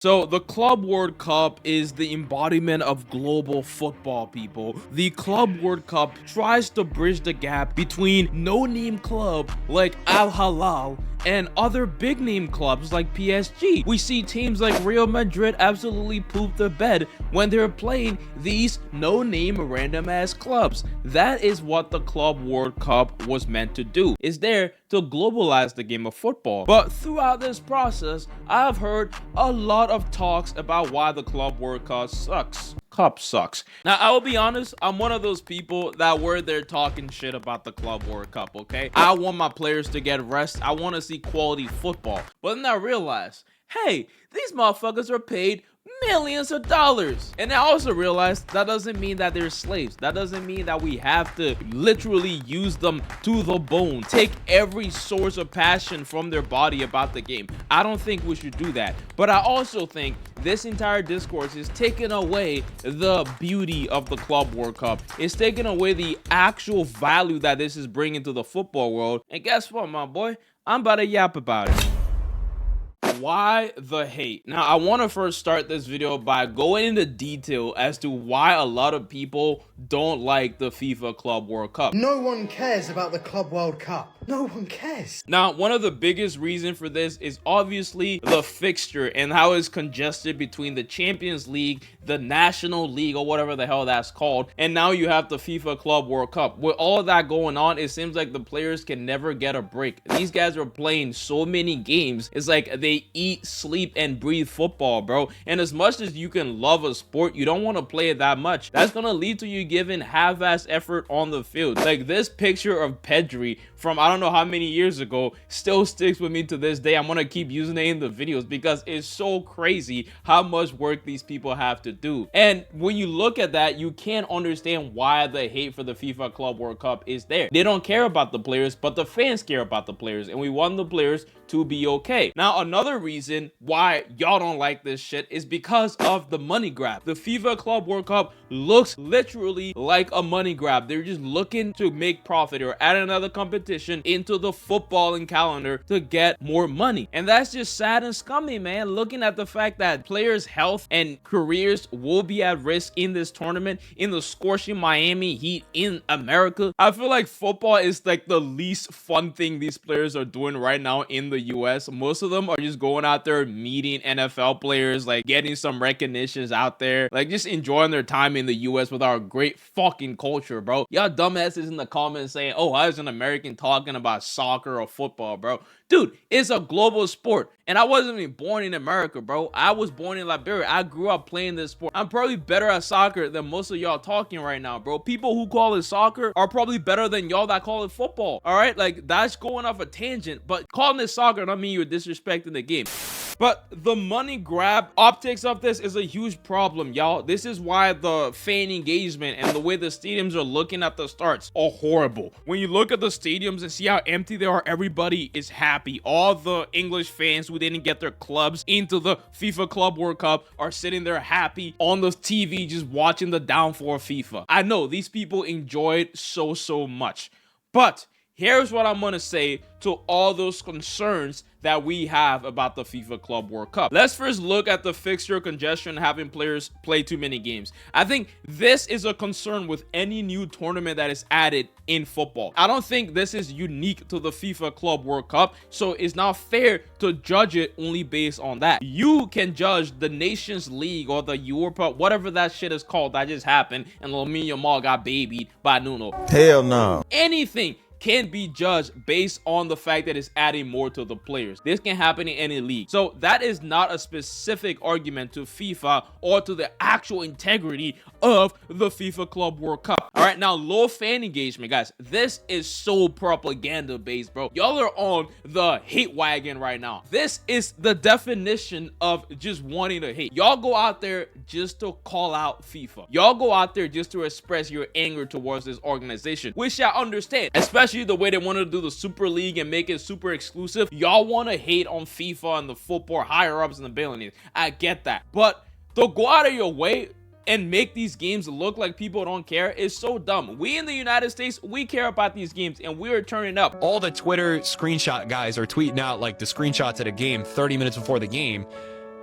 So the Club World Cup is the embodiment of global football, people. The Club World Cup tries to bridge the gap between no-name club like Al Hilal and other big-name clubs like PSG. We see teams like Real Madrid absolutely poop the bed when they're playing these no-name random-ass clubs. That is what the Club World Cup was meant to do. It's there to globalize the game of football. But throughout this process, I've heard a lot of talks about why the Club World Cup sucks. Now, I will be honest, I'm one of those people that were there talking shit about the Club World Cup, okay? I want my players to get rest. I want to see quality football. But then I realized, hey, these motherfuckers are paid millions of dollars. And I also realized that doesn't mean that they're slaves. That doesn't mean that we have to literally use them to the bone, take every source of passion from their body about the game. I don't think we should do that. But I also think this entire discourse is taking away the beauty of the Club World Cup. It's taking away the actual value that this is bringing to the football world. And guess what, my boy? I'm about to yap about it. Why the hate? Now, I want to first start this video by going into detail as to why a lot of people don't like the FIFA Club World Cup. No one cares about the Club World Cup. No one cares. Now, one of the biggest reasons for this is obviously the fixture and how it's congested between the Champions League, the National League, or whatever the hell that's called, and now you have the FIFA Club World Cup. With all that going on, it seems like the players can never get a break. These guys are playing so many games. It's like they eat, sleep, and breathe football, bro. And as much as you can love a sport, you don't want to play it that much. That's gonna lead to you giving half-ass effort on the field. Like this picture of Pedri from I don't know how many years ago still sticks with me to this day. I'm gonna keep using it in the videos because it's so crazy how much work these people have to do. And when you look at that, you can't understand why the hate for the FIFA Club World Cup is there. They don't care about the players, but the fans care about the players, and we want the players to be okay. Now, another reason why y'all don't like this shit is because of the money grab. The FIFA Club World Cup looks literally like a money grab. They're just looking to make profit or add another competition into the footballing calendar to get more money. And that's just sad and scummy, man. Looking at the fact that players' health and careers will be at risk in this tournament, in the scorching Miami Heat in America. I feel like football is like the least fun thing these players are doing right now in the US. Most of them are just going out there meeting NFL players, like getting some recognitions out there, like just enjoying their time in the US with our great fucking culture, bro. Y'all dumbasses in the comments saying, oh, I was an American talking about soccer or football, bro. Dude, it's a global sport. And I wasn't even born in America, bro. I was born in Liberia. I grew up playing this sport. I'm probably better at soccer than most of y'all talking right now, bro. People who call it soccer are probably better than y'all that call it football. All right, like that's going off a tangent, but calling it soccer don't mean you're disrespecting the game. But the money grab optics of this is a huge problem, y'all. This is why the fan engagement and the way the stadiums are looking at the starts are horrible. When you look at the stadiums and see how empty they are, everybody is happy. All the English fans who didn't get their clubs into the FIFA Club World Cup are sitting there happy on the TV just watching the downfall of FIFA. I know these people enjoy it so much. But here's what I'm gonna say to all those concerns that we have about the FIFA Club World Cup. Let's first look at the fixture congestion, having players play too many games. I think this is a concern with any new tournament that is added in football. I don't think this is unique to the FIFA Club World Cup, so it's not fair to judge it only based on that. You can judge the Nations League or the Europa, whatever that shit is called that just happened, and Lamine Yamal got babied by Nuno. Hell no. Anything can be judged based on the fact that it's adding more to the players. This can happen in any league. So that is not a specific argument to FIFA or to the actual integrity of the FIFA Club World Cup. All right, now low fan engagement, guys. This is so propaganda based, bro. Y'all are on the hate wagon right now. This is the definition of just wanting to hate. Y'all go out there just to call out FIFA. Y'all go out there just to express your anger towards this organization, which I understand, especially the way they wanted to do the Super League and make it super exclusive. Y'all want to hate on FIFA and the football higher ups and the billionaires. I get that, but to go out of your way and make these games look like people don't care is so dumb. We in the United States, we care about these games and we're turning up. All the Twitter screenshot guys are tweeting out like the screenshots at a game 30 minutes before the game.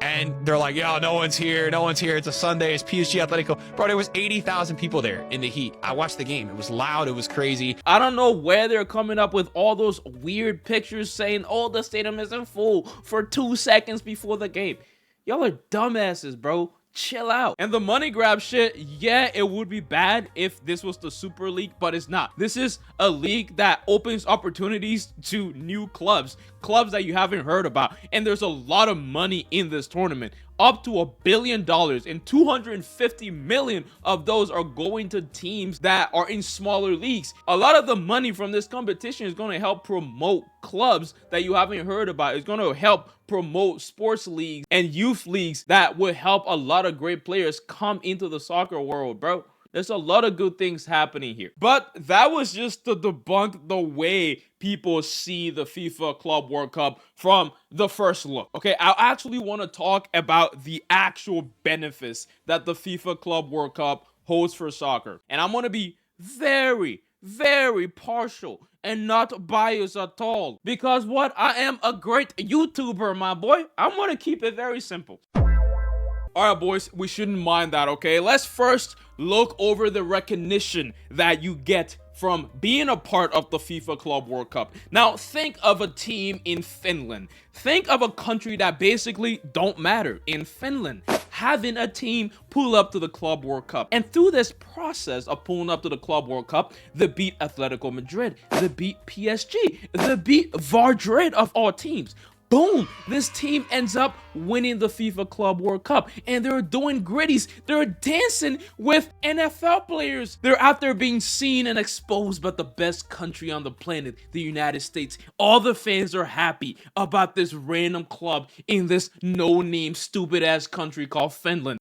And they're like, yo, no one's here. It's a Sunday. It's PSG Atletico. Bro, there was 80,000 people there in the heat. I watched the game. It was loud. It was crazy. I don't know where they're coming up with all those weird pictures saying, oh, the stadium isn't full for 2 seconds before the game. Y'all are dumbasses, bro. Chill out. And the money grab shit, yeah, it would be bad if this was the Super League, but it's not. This is a league that opens opportunities to new clubs that you haven't heard about. And there's a lot of money in this tournament, up to $1 billion, and 250 million of those are going to teams that are in smaller leagues. A lot of the money from this competition is going to help promote clubs that you haven't heard about. It's going to help promote sports leagues and youth leagues that would help a lot of great players come into the soccer world, bro. There's a lot of good things happening here. But that was just to debunk the way people see the FIFA Club World Cup from the first look. Okay, I actually want to talk about the actual benefits that the FIFA Club World Cup holds for soccer. And I'm going to be very partial and not biased at all. Because what? I am a great YouTuber, my boy. I'm going to keep it very simple. Alright, boys, we shouldn't mind that, okay? Let's first look over the recognition that you get from being a part of the FIFA Club World Cup. Now, think of a team in Finland. Think of a country that basically don't matter in Finland. Having a team pull up to the Club World Cup. And through this process of pulling up to the Club World Cup, they beat Atletico Madrid, they beat PSG, they beat Madrid of all teams. Boom, this team ends up winning the FIFA Club World Cup, and they're doing gritties. They're dancing with NFL players. They're out there being seen and exposed by the best country on the planet, the United States. All the fans are happy about this random club in this no-name stupid ass country called Finland.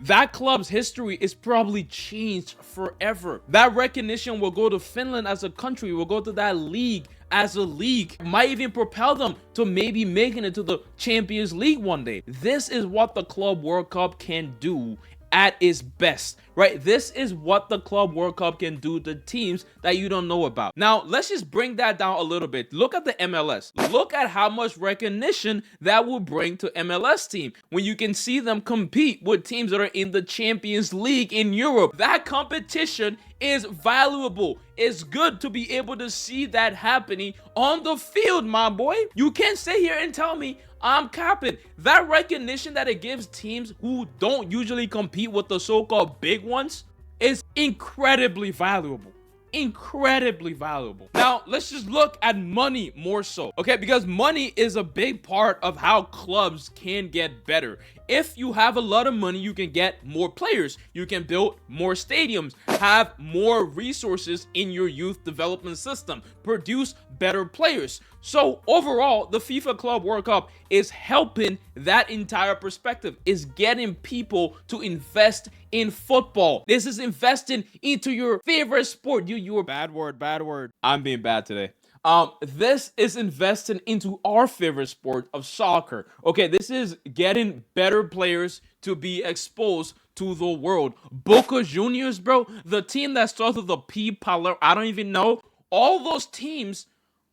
That club's history is probably changed forever. That recognition will go to Finland as a country, will go to that league as a league, might even propel them to maybe making it to the Champions League one day. This is what the Club World Cup can do at its best, right? This is what the Club World Cup can do to teams that you don't know about. Now, let's just bring that down a little bit. Look at the MLS. Look at how much recognition that will bring to MLS team when you can see them compete with teams that are in the Champions League in Europe. That competition is valuable. It's good to be able to see that happening on the field, my boy. You can't sit here and tell me I'm capping. That recognition that it gives teams who don't usually compete with the so-called big ones is incredibly valuable. Incredibly valuable. Now, let's just look at money more so, okay? Because money is a big part of how clubs can get better. If you have a lot of money, you can get more players, you can build more stadiums, have more resources in your youth development system, produce better players. So overall, the FIFA Club World Cup is helping that entire perspective, is getting people to invest in football. This is investing into your favorite sport. Bad word. I'm being bad today. This is investing into our favorite sport of soccer. Okay, this is getting better players to be exposed to the world. Boca Juniors, bro, the team that starts with the P, I don't even know. All those teams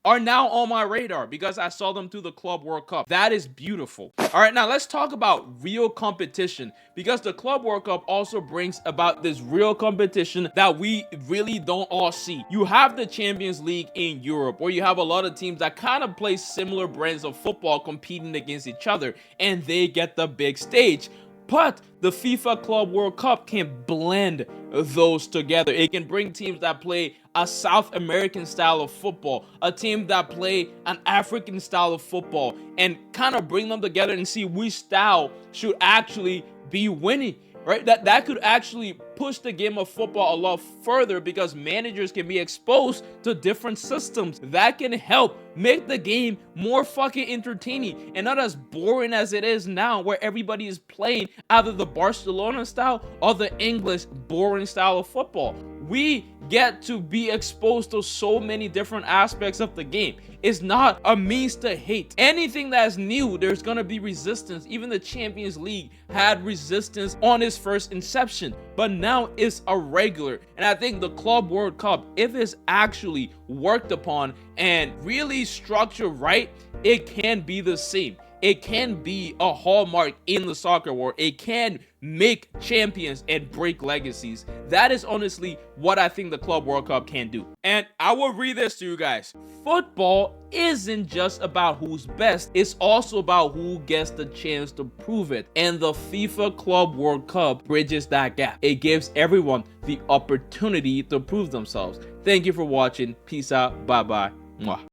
are now on my radar because I saw them through the Club World Cup. That is beautiful. All right, now let's talk about real competition, because the Club World Cup also brings about this real competition that we really don't all see. You have the Champions League in Europe, where you have a lot of teams that kind of play similar brands of football competing against each other, and they get the big stage. But the FIFA Club World Cup can blend those together. It can bring teams that play a South American style of football, a team that play an African style of football, and kind of bring them together and see which style should actually be winning. Right, that could actually push the game of football a lot further, because managers can be exposed to different systems that can help make the game more fucking entertaining and not as boring as it is now, where everybody is playing either the Barcelona style or the English boring style of football. We get to be exposed to so many different aspects of the game. It's not a means to hate. Anything that's new, there's gonna be resistance. Even the Champions League had resistance on its first inception, but now it's a regular. And I think the Club World Cup, if it's actually worked upon and really structured right, it can be the same. it can be a hallmark in the soccer world. It can make champions and break legacies. That is honestly what I think the Club World Cup can do. And I will read this to you guys. Football isn't just about who's best, it's also about who gets the chance to prove it. And the FIFA Club World Cup bridges that gap. It gives everyone the opportunity to prove themselves. Thank you for watching. Peace out. Bye bye. Mwah.